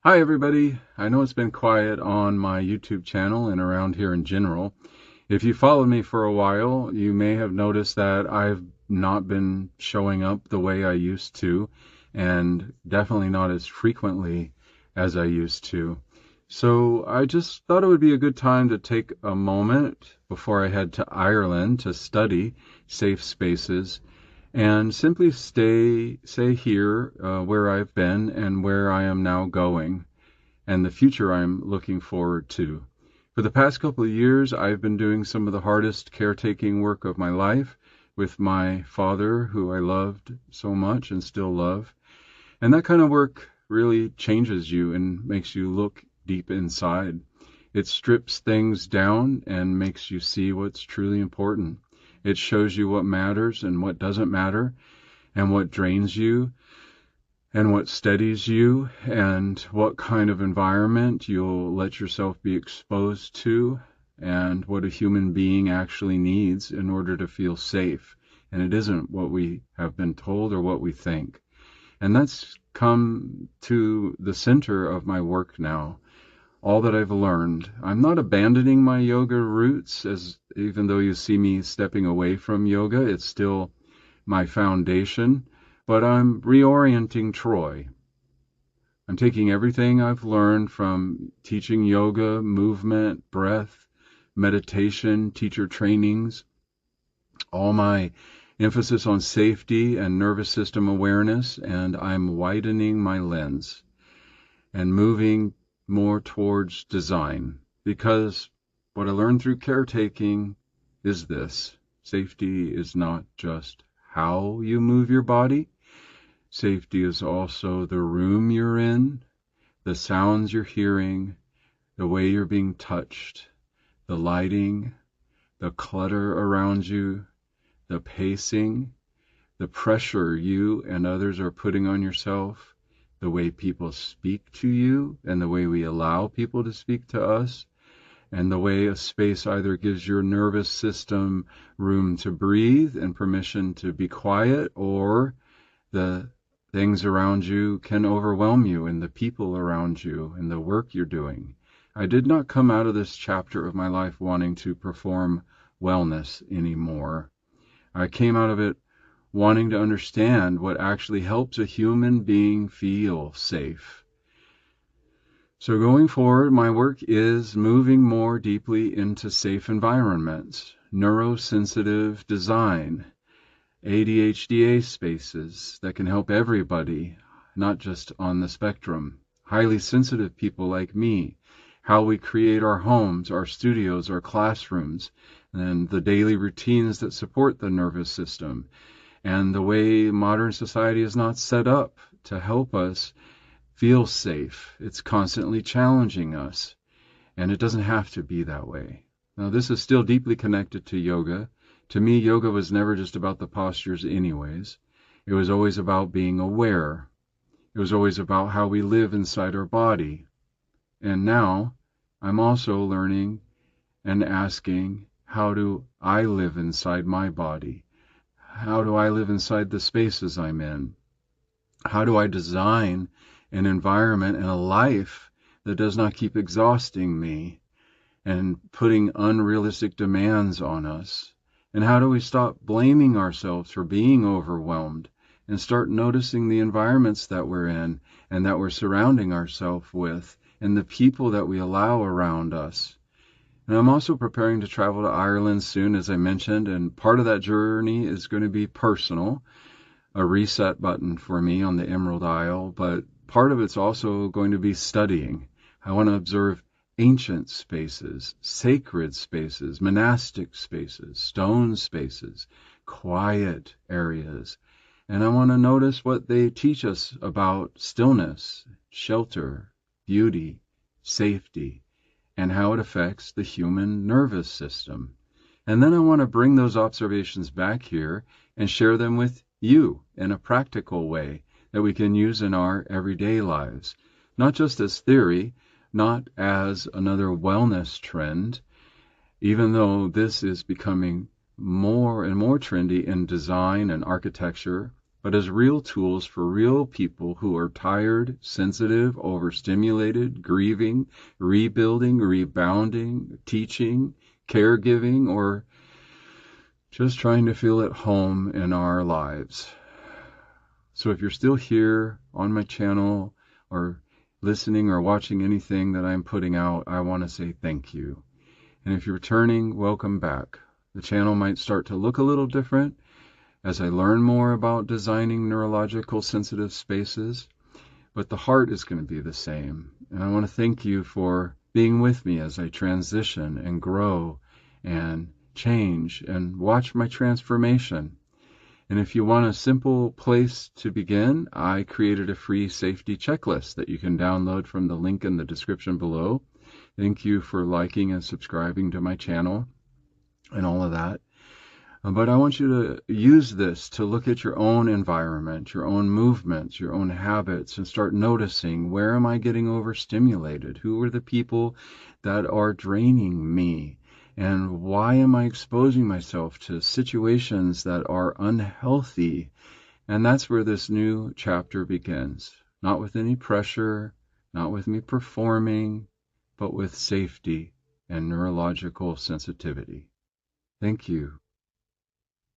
Hi everybody. I know it's been quiet on my YouTube channel and around here in general. If you followed me for a while, you may have noticed that I've not been showing up the way I used to, and definitely not as frequently as I used to. So I just thought it would be a good time to take a moment before I head to Ireland to study safe spaces and simply stay here where I've been and where I am now going and the future I'm looking forward to. For the past couple of years, I've been doing some of the hardest caretaking work of my life with my father, who I loved so much and still love. And that kind of work really changes you and makes you look deep inside. It strips things down and makes you see what's truly important. It shows you what matters and what doesn't matter, and what drains you and what steadies you, and what kind of environment you'll let yourself be exposed to, and what a human being actually needs in order to feel safe. And it isn't what we have been told or what we think. And that's come to the center of my work now. All that I've learned. I'm not abandoning my yoga roots, as even though you see me stepping away from yoga, it's still my foundation, but I'm reorienting Troy. I'm taking everything I've learned from teaching yoga, movement, breath, meditation, teacher trainings, all my emphasis on safety and nervous system awareness, and I'm widening my lens and moving more towards design, because what I learned through caretaking is this: safety is not just how you move your body. Safety is also the room you're in, the sounds you're hearing, the way you're being touched, the lighting, the clutter around you, the pacing, the pressure you and others are putting on yourself, the way people speak to you and the way we allow people to speak to us, and the way a space either gives your nervous system room to breathe and permission to be quiet, or the things around you can overwhelm you, and the people around you and the work you're doing. I did not come out of this chapter of my life wanting to perform wellness anymore. I came out of it wanting to understand what actually helps a human being feel safe. So going forward, my work is moving more deeply into safe environments, neurosensitive design, ADHD spaces that can help everybody, not just on the spectrum, highly sensitive people like me, how we create our homes, our studios, our classrooms, and the daily routines that support the nervous system, and the way modern society is not set up to help us feel safe. It's constantly challenging us, and it doesn't have to be that way. Now, this is still deeply connected to yoga. To me, yoga was never just about the postures anyways. It was always about being aware. It was always about how we live inside our body. And now I'm also learning and asking, how do I live inside my body? How do I live inside the spaces I'm in? How do I design an environment and a life that does not keep exhausting me and putting unrealistic demands on us? And how do we stop blaming ourselves for being overwhelmed and start noticing the environments that we're in and that we're surrounding ourselves with, and the people that we allow around us? And I'm also preparing to travel to Ireland soon, as I mentioned, and part of that journey is going to be personal, a reset button for me on the Emerald Isle, but part of it's also going to be studying. I want to observe ancient spaces, sacred spaces, monastic spaces, stone spaces, quiet areas. And I want to notice what they teach us about stillness, shelter, beauty, safety, and how it affects the human nervous system. And then I want to bring those observations back here and share them with you in a practical way that we can use in our everyday lives, not just as theory, not as another wellness trend, even though this is becoming more and more trendy in design and architecture. but as real tools for real people who are tired, sensitive, overstimulated, grieving, rebuilding, rebounding, teaching, caregiving, or just trying to feel at home in our lives. So if you're still here on my channel or listening or watching anything that I'm putting out, I want to say thank you. And if you're returning, welcome back. The channel might start to look a little different as I learn more about designing neurological sensitive spaces, but the heart is going to be the same. And I want to thank you for being with me as I transition and grow and change and watch my transformation. And if you want a simple place to begin, I created a free safety checklist that you can download from the link in the description below. Thank you for liking and subscribing to my channel and all of that. But I want you to use this to look at your own environment, your own movements, your own habits, and start noticing, where am I getting overstimulated? Who are the people that are draining me? And why am I exposing myself to situations that are unhealthy? And that's where this new chapter begins. Not with any pressure, not with me performing, but with safety and neurological sensitivity. Thank you.